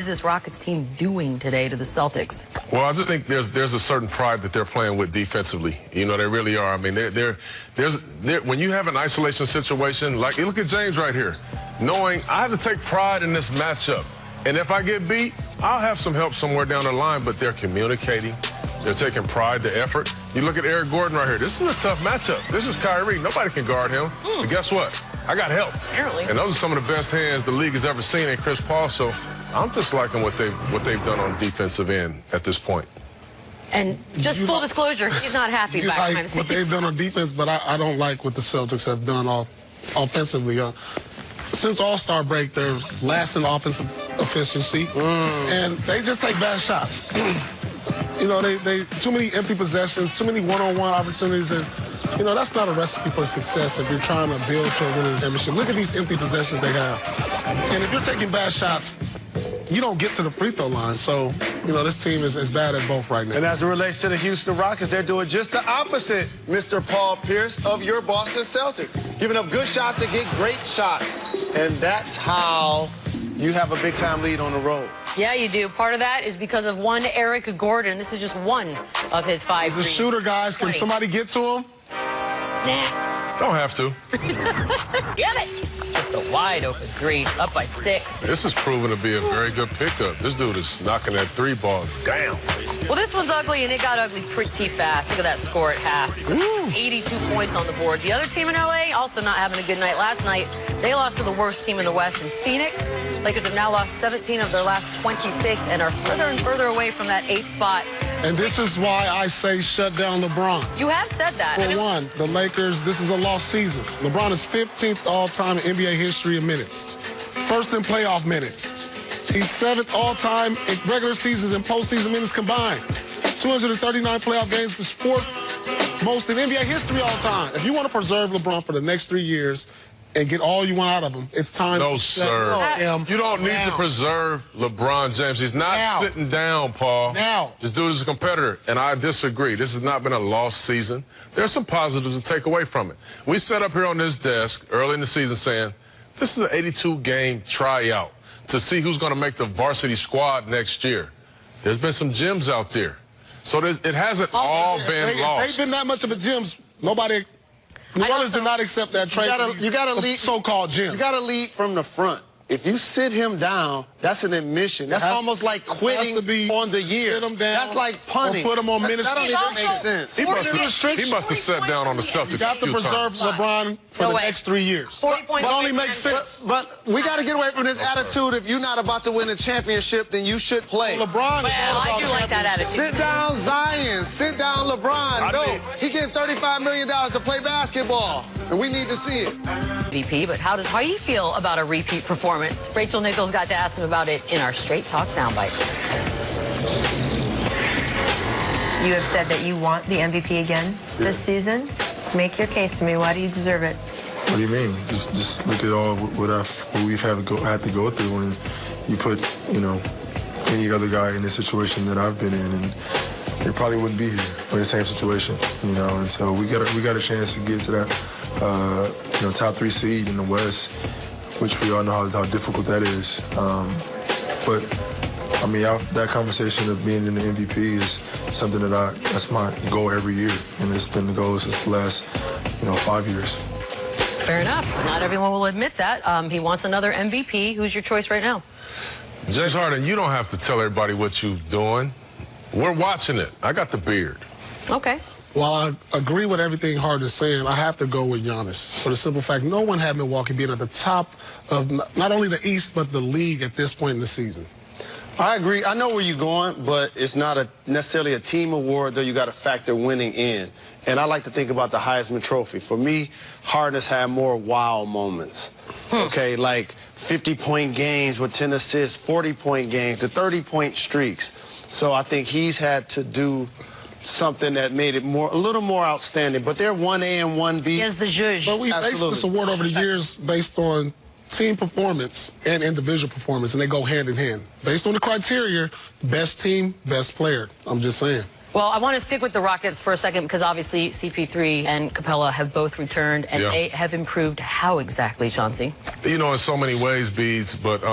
What is this Rockets team doing today to the Celtics? Well, I just think there's a certain pride that they're playing with defensively. You know, they really are. I mean, when you have an isolation situation, like look at James right here, knowing I have to take pride in this matchup. And if I get beat, I'll have some help somewhere down the line, but they're communicating. They're taking pride, the effort. You look at Eric Gordon right here. This is a tough matchup. This is Kyrie. Nobody can guard him. But guess what? I got help. Apparently. And those are some of the best hands the league has ever seen in Chris Paul. So I'm just liking what they've done on the defensive end at this point. And just full disclosure, he's not happy back behind the scenes. What they've done on defense, but I don't like what the Celtics have done offensively. Since All-Star break, they're last in offensive efficiency, and they just take bad shots. You know, they too many empty possessions, too many one-on-one opportunities, and you know that's not a recipe for success if you're trying to build your winning championship. Look at these empty possessions they have, and if you're taking bad shots, you don't get to the free throw line. So, you know, this team is bad at both right now. And as it relates to the Houston Rockets, they're doing just the opposite, Mr. Paul Pierce, of your Boston Celtics. Giving up good shots to get great shots. And that's how you have a big-time lead on the road. Yeah, you do. Part of that is because of one Eric Gordon. This is just one of his 5 He's a shooter, guys. Can somebody get to him? Nah. Don't have to. Get it. The wide open 3, up by 6. This is proven to be a very good pickup. This dude is knocking that 3 ball down. Well, this one's ugly, and it got ugly pretty fast. Look at that score at half. 82 points on the board. The other team in L.A. also not having a good night. Last night, they lost to the worst team in the West in Phoenix. Lakers have now lost 17 of their last 26 and are further and further away from that 8th spot. And this is why I say shut down LeBron. You have said that. For one, the Lakers, this is a lost season. LeBron is 15th all-time in NBA history in minutes. First in playoff minutes. He's 7th all-time in regular seasons and postseason minutes combined. 239 playoff games, is 4th most in NBA history all time. If you want to preserve LeBron for the next 3 years and get all you want out of him, it's time to shut him You don't need to preserve LeBron James. He's not sitting down, Paul. This dude is a competitor, and I disagree. This has not been a lost season. There's some positives to take away from it. We sat up here on this desk early in the season saying, this is an 82-game tryout to see who's going to make the varsity squad next year. There's been some gems out there. So it hasn't all been lost. They've been that much of a gems. Nobody... New Orleans did not accept that trade. You got to lead so-called gym. You got to lead from the front. If you sit him down, that's an admission. That's almost like quitting on the year. Sit him down. That's like punting. Or put him on minutes. That don't even make sense. He must have sat down on the Celtics. You got to preserve LeBron for the next 3 years. 40 points. It only makes sense. But we got to get away from this attitude. If you're not about to win a championship, then you should play. LeBron is all I about do like that attitude. Sit down, Zion. Sit down, LeBron. No, he getting $35 million to play basketball, and we need to see it. MVP, but how do you feel about a repeat performance? Rachel Nichols got to ask him about it in our Straight Talk soundbite. You have said that you want the MVP again this season. Make your case to me. Why do you deserve it? What do you mean? Just look at all what we've had to go through, and you put, you know, any other guy in this situation that I've been in, and they probably wouldn't be here in the same situation, you know. And so we got a chance to get to that, you know, top 3 seed in the West, which we all know how difficult that is. But I mean, that conversation of being in the MVP is something that's my goal every year, and it's been the goal since the last, you know, 5 years. Fair enough. Not everyone will admit that. He wants another MVP. Who's your choice right now? James Harden, you don't have to tell everybody what you're doing. We're watching it. I got the beard. Okay. While I agree with everything Harden is saying, I have to go with Giannis for the simple fact no one had Milwaukee being at the top of not only the East but the league at this point in the season. I agree. I know where you're going, but it's not necessarily a team award, though you got to factor winning in. And I like to think about the Heisman Trophy. For me, Harden has had more wow moments. Okay, like 50-point games with 10 assists, 40-point games, the 30-point streaks. So I think he's had to do something that made it a little more outstanding. But they're 1A and 1B. He has the zhuzh. But we based this award over the years based on team performance and individual performance, and they go hand in hand. Based on the criteria, best team, best player. I'm just saying. Well, I want to stick with the Rockets for a second because obviously CP3 and Capella have both returned, and they have improved how exactly, Chauncey? You know, in so many ways, Beads, but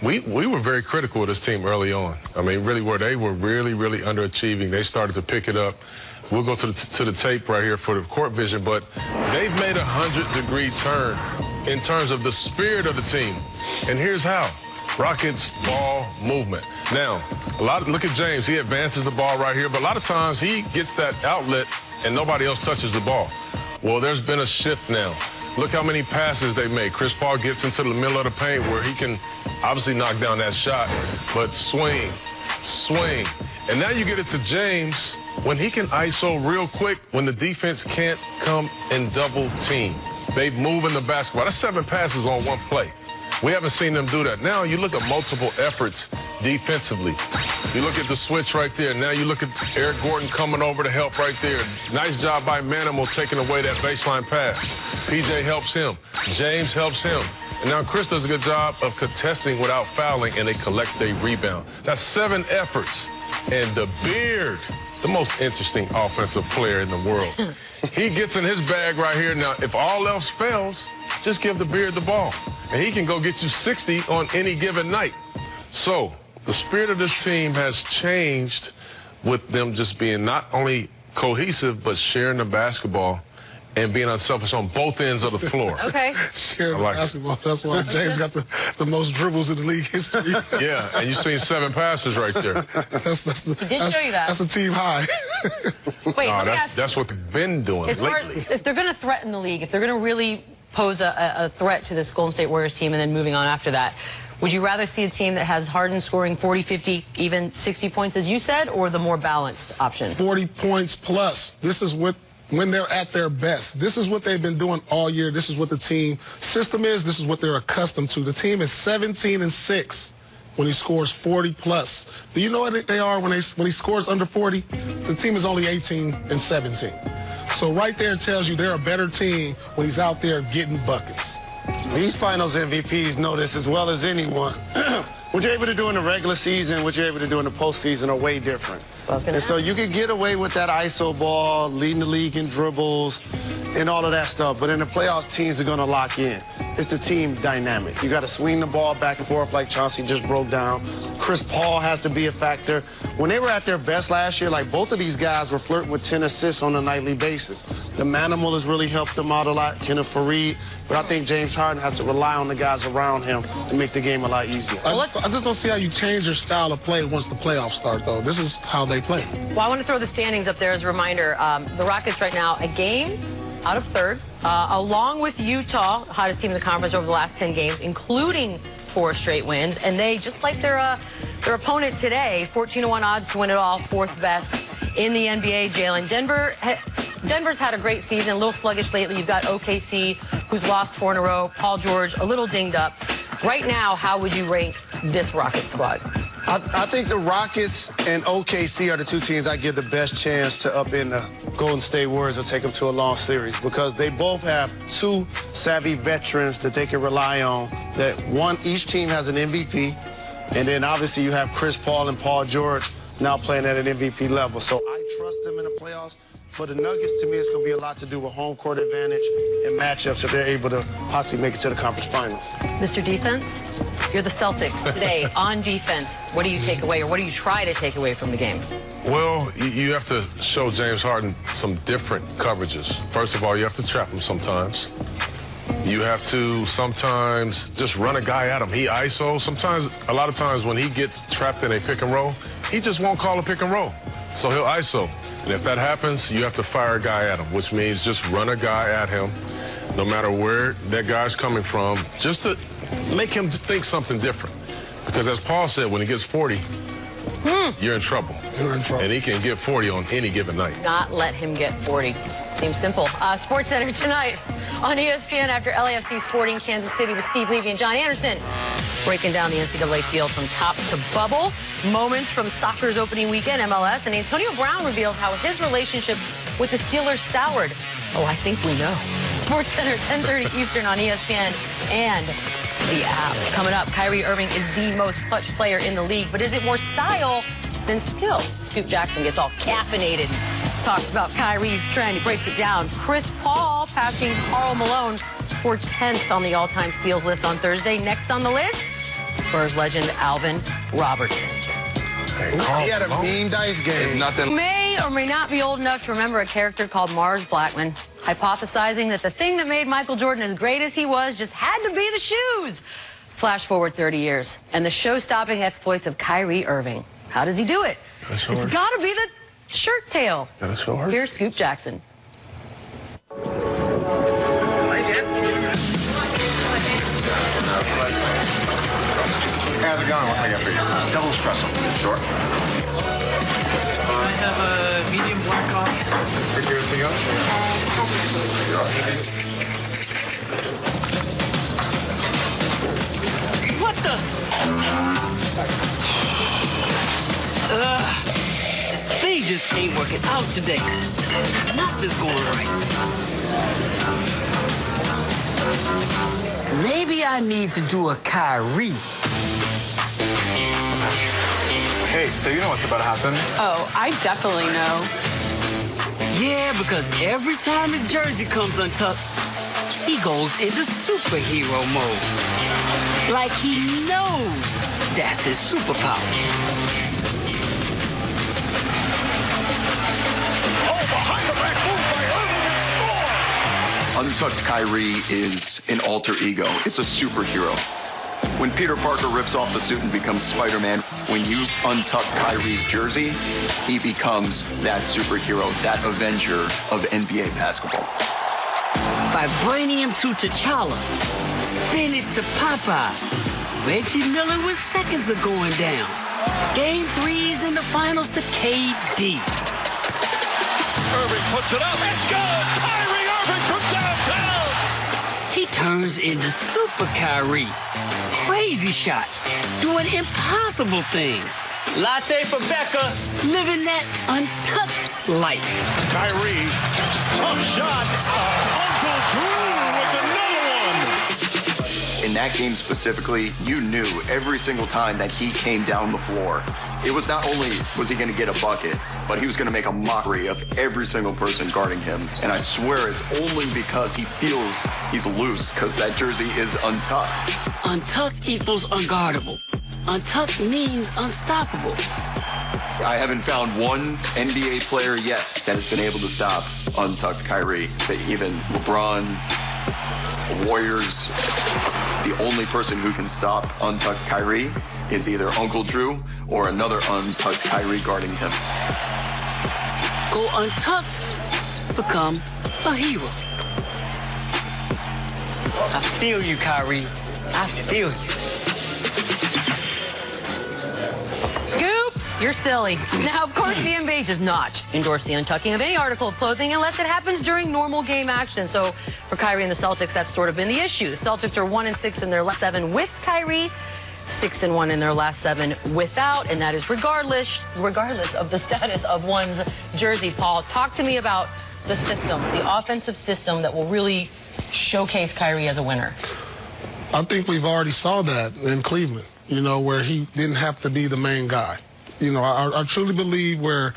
we were very critical of this team early on. I mean, really, where they were really underachieving. They started to pick it up. We'll go to the tape right here for the court vision, but they've made a 100-degree turn in terms of the spirit of the team. And here's how. Rockets ball movement. Now, look at James. He advances the ball right here, but a lot of times he gets that outlet and nobody else touches the ball. Well, there's been a shift now. Look how many passes they make. Chris Paul gets into the middle of the paint where he can obviously knock down that shot, but swing. And now you get it to James when he can ISO real quick when the defense can't come and double team. They move in the basketball. That's 7 passes on one play. We haven't seen them do that. Now you look at multiple efforts defensively. You look at the switch right there. Now you look at Eric Gordon coming over to help right there. Nice job by Manimal taking away that baseline pass. PJ helps him. James helps him. And now Chris does a good job of contesting without fouling, and they collect a rebound. That's 7 efforts. And the Beard, the most interesting offensive player in the world. He gets in his bag right here. Now, if all else fails, just give the Beard the ball. And he can go get you 60 on any given night. So the spirit of this team has changed with them just being not only cohesive, but sharing the basketball and being unselfish on both ends of the floor. Okay. Sharing basketball. That's why James got the most dribbles in the league history. Yeah, and you've seen 7 passes right there. He did show you that. That's a team high. Wait, No, that's what they've been doing lately. If they're going to threaten the league, if they're going to really pose a threat to this Golden State Warriors team and then moving on after that, would you rather see a team that has Harden scoring 40, 50, even 60 points, as you said, or the more balanced option? 40 points plus. This is what, when they're at their best. This is what they've been doing all year. This is what the team system is. This is what they're accustomed to. The team is 17-6 when he scores 40 plus. Do you know what they are when he scores under 40? The team is only 18-17. So right there it tells you they're a better team when he's out there getting buckets. These finals MVPs know this as well as anyone. What you're able to do in the regular season, what you're able to do in the postseason are way different. And so you can get away with that ISO ball, leading the league in dribbles, and all of that stuff. But in the playoffs, teams are going to lock in. It's the team dynamic. You got to swing the ball back and forth like Chauncey just broke down. Chris Paul has to be a factor. When they were at their best last year, like both of these guys were flirting with 10 assists on a nightly basis. The Manimal has really helped them out a lot, Kenneth Faried. But I think James Harden has to rely on the guys around him to make the game a lot easier. I just don't see how you change your style of play once the playoffs start, though. This is how they play. Well, I want to throw the standings up there as a reminder. The Rockets right now, a game out of third, along with Utah, hottest team in the conference over the last 10 games, including 4 straight wins. And they, just like their opponent today, 14-1 odds to win it all, 4th best in the NBA. Jalen, Denver's had a great season, a little sluggish lately. You've got OKC, who's lost 4 in a row. Paul George, a little dinged up. Right now, how would you rank this Rockets squad? I think the Rockets and OKC are the 2 teams I give the best chance to upend the Golden State Warriors or take them to a long series, because they both have 2 savvy veterans that they can rely on. Each team has an MVP, and then obviously you have Chris Paul and Paul George now playing at an MVP level. So I trust them in the playoffs. For the Nuggets, to me, it's going to be a lot to do with home court advantage and matchups if they're able to possibly make it to the conference finals. Mr. Defense, you're the Celtics today on defense. What do you take away, or what do you try to take away from the game? Well, you have to show James Harden some different coverages. First of all, you have to trap him sometimes. You have to sometimes just run a guy at him. He ISO. Sometimes, a lot of times when he gets trapped in a pick and roll, he just won't call a pick and roll. So he'll ISO. And if that happens, you have to fire a guy at him, which means just run a guy at him, no matter where that guy's coming from, just to make him think something different. Because as Paul said, when he gets 40, you're in trouble. You're in trouble. And he can get 40 on any given night. Not let him get 40. Seems simple. SportsCenter tonight on ESPN after LAFC Sporting Kansas City with Steve Levy and John Anderson. Breaking down the NCAA field from top to bubble. Moments from soccer's opening weekend, MLS. And Antonio Brown reveals how his relationship with the Steelers soured. Oh, I think we know. SportsCenter, 10:30 Eastern on ESPN and the app. Coming up, Kyrie Irving is the most clutch player in the league. But is it more style than skill? Scoop Jackson gets all caffeinated. Talks about Kyrie's trend. He breaks it down. Chris Paul passing Karl Malone for 10th on the all-time steals list on Thursday. Next on the list, Spurs legend Alvin Robertson. He had a mean dice game. You may or may not be old enough to remember a character called Mars Blackman, hypothesizing that the thing that made Michael Jordan as great as he was just had to be the shoes. Flash forward 30 years, and the show-stopping exploits of Kyrie Irving. How does he do it? It's got to be the shirt tail. Here's Scoop Jackson. How's it going? What can I get for you? Double espresso. Sure. I have a medium black coffee. Is for everything else? What the? They just ain't working out today. Nothing's going right. Maybe I need to do a Kyrie. Hey, so you know what's about to happen? Oh, I definitely know. Yeah, because every time his jersey comes untucked, he goes into superhero mode. Like he knows that's his superpower. Oh, behind the back move by Irving and score! Untucked Kyrie is an alter ego. It's a superhero. When Peter Parker rips off the suit and becomes Spider-Man, when you untuck Kyrie's jersey, he becomes that superhero, that avenger of NBA basketball. By bringing him to T'Challa, spinach to Popeye, Reggie Miller with seconds of going down. Game 3's in the finals to KD. Irving puts it up. Let's go! Kyrie Irving from downtown! He turns into Super Kyrie. Crazy shots, doing impossible things. Latte for Becca, living that untucked life. Kyrie, tough shot. Uncle Drew with another one. In that game specifically, you knew every single time that he came down the floor, it was not only was he going to get a bucket, but he was going to make a mockery of every single person guarding him. And I swear it's only because he feels he's loose, because that jersey is untucked. Untucked equals unguardable. Untucked means unstoppable. I haven't found one NBA player yet that has been able to stop untucked Kyrie. That even LeBron, the Warriors, the only person who can stop untucked Kyrie is either Uncle Drew or another untucked Kyrie guarding him. Go untucked, become a hero. I feel you, Kyrie. I feel you. Scoop, you're silly. Now, of course, the NBA does not endorse the untucking of any article of clothing unless it happens during normal game action. So for Kyrie and the Celtics, that's sort of been the issue. The Celtics are 1-6 in their last 7 with Kyrie, 6-1 in their last 7 without, and that is regardless of the status of one's jersey. Paul, talk to me about the system, the offensive system that will really showcase Kyrie as a winner. I think we've already saw that in Cleveland, you know, where he didn't have to be the main guy. You know, I truly believe where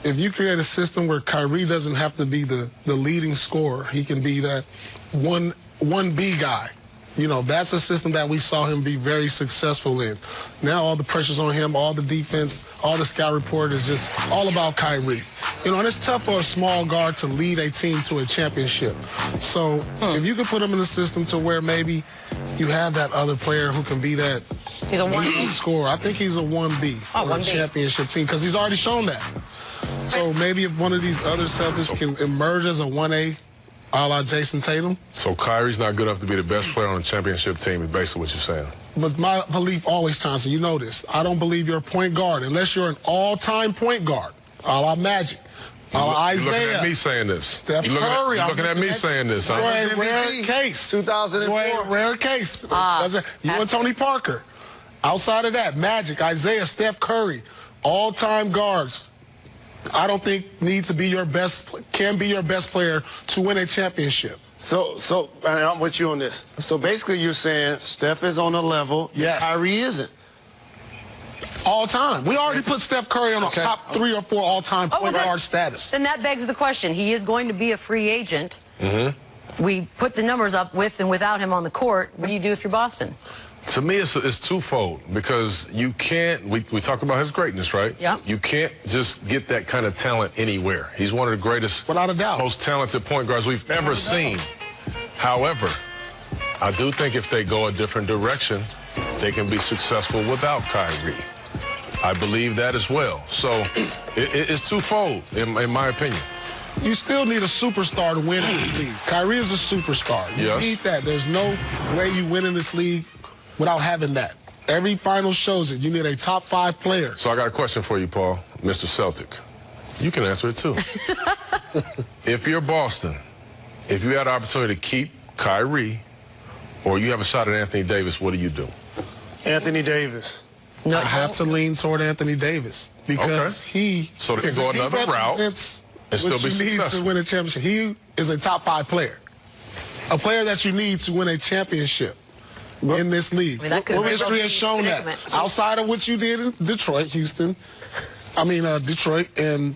if you create a system where Kyrie doesn't have to be the leading scorer, he can be that 1B guy. You know, that's a system that we saw him be very successful in. Now all the pressure's on him, all the defense, all the scout report is just all about Kyrie. You know, and it's tough for a small guard to lead a team to a championship. So if you can put him in the system to where maybe you have that other player who can be that He's a 1B scorer. I think he's a 1B for a championship team because he's already shown that. So maybe if one of these other Celtics can emerge as a 1A, a la Jason Tatum. So Kyrie's not good enough to be the best player on a championship team is basically what you're saying. But my belief always, Chauncey, you know this. I don't believe you're a point guard unless you're an all-time point guard, a la Magic, a la Isaiah. You're looking at me saying this. Steph Curry. You're looking at me saying this. Rare case. 2004. Rare case. You and Tony Parker. Outside of that, Magic, Isaiah, Steph Curry, all-time guards. I don't think need to be your best, can be your best player to win a championship. So and I'm with you on this. So basically you're saying Steph is on a level, yes. Kyrie isn't. All time. We already put Steph Curry on a top 3 or 4 all-time point guard status. Then that begs the question. He is going to be a free agent. We put the numbers up with and without him on the court. What do you do if you're Boston? To me, it's twofold because you can't, we talk about his greatness, right? Yeah. You can't just get that kind of talent anywhere. He's one of the greatest, without a doubt, most talented point guards we've ever seen. However, I do think if they go a different direction, they can be successful without Kyrie. I believe that as well. So it's twofold, in my opinion. You still need a superstar to win in this league. Kyrie is a superstar. You need that. There's no way you win in this league without having that. Every final shows it. You need a top 5 player. So I got a question for you, Paul, Mr. Celtic. You can answer it too. If you're Boston, if you had the opportunity to keep Kyrie or you have a shot at Anthony Davis, what do you do? Anthony Davis. I have to lean toward Anthony Davis because he so they can go another route and still be successful. To win a championship. He is a top 5 player. A player that you need to win a championship in this league. I mean, history has shown that. Outside of what you did in Detroit, Detroit and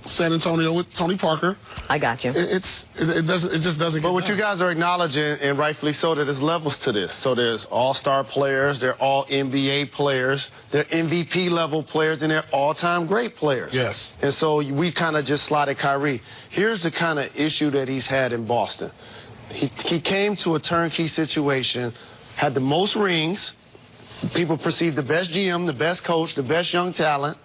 San Antonio with Tony Parker. I got you. It just doesn't. But what you guys are acknowledging, and rightfully so, that there's levels to this. So there's all-star players, they're all NBA players, they're MVP level players, and they're all-time great players. Yes. And so we kind of just slotted Kyrie. Here's the kind of issue that he's had in Boston. He came to a turnkey situation, had the most rings. People perceive the best GM, the best coach, the best young talent,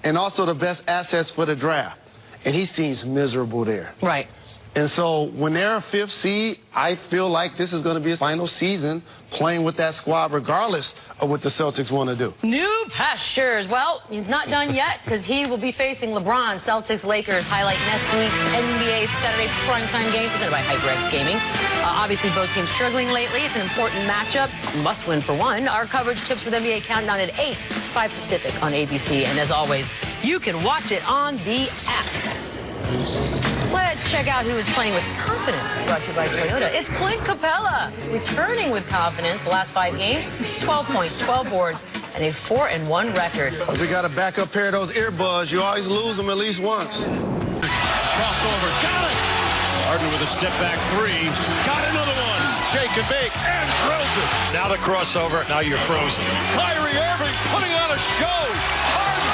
and also the best assets for the draft. And he seems miserable there. Right. And so when they're a 5th seed, I feel like this is going to be a final season playing with that squad regardless of what the Celtics want to do. New pastures. Well, he's not done yet because he will be facing LeBron. Celtics Lakers highlight next week's NBA Saturday primetime game presented by HyperX Gaming. Obviously, both teams struggling lately. It's an important matchup. Must win for one. Our coverage tips with NBA Countdown at 8, 5 Pacific on ABC. And as always, you can watch it on the app. Let's check out who is playing with confidence. Brought to you by Toyota. It's Clint Capella, returning with confidence. The last 5 games, 12 points, 12 boards, and a 4-1 record. We got a backup pair of those earbuds. You always lose them at least once. Crossover, got it! Harden with a step-back 3. Got another one. Shake and bake, and throws it. Now the crossover, now you're frozen. Kyrie Irving putting on a show. Harden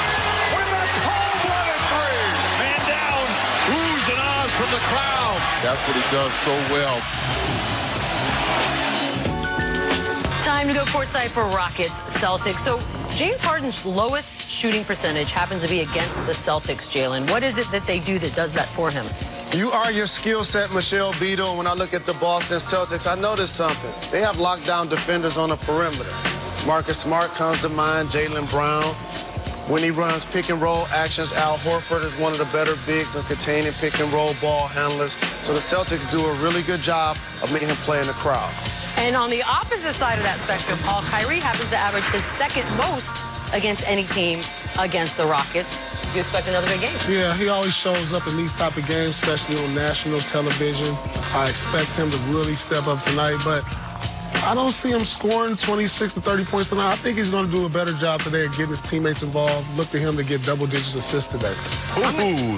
with a cold-blooded 3. Man down. Oohs and ahs from the crowd. That's what he does so well. Time to go courtside for Rockets Celtics. So James Harden's lowest shooting percentage happens to be against the Celtics, Jalen. What is it that they do that does that for him? You are your skill set, Michelle Beadle. When I look at the Boston Celtics, I noticed something. They have lockdown defenders on the perimeter. Marcus Smart comes to mind, Jaylen Brown. When he runs pick-and-roll actions, Al Horford is one of the better bigs in containing pick-and-roll ball handlers. So the Celtics do a really good job of making him play in the crowd. And on the opposite side of that spectrum, Paul, Kyrie happens to average his 2nd most against any team against the Rockets. You expect another big game? Yeah, he always shows up in these type of games, especially on national television. I expect him to really step up tonight, but I don't see him scoring 26 to 30 points tonight. I think he's going to do a better job today at getting his teammates involved. Look to him to get double-digit assists today. Ooh.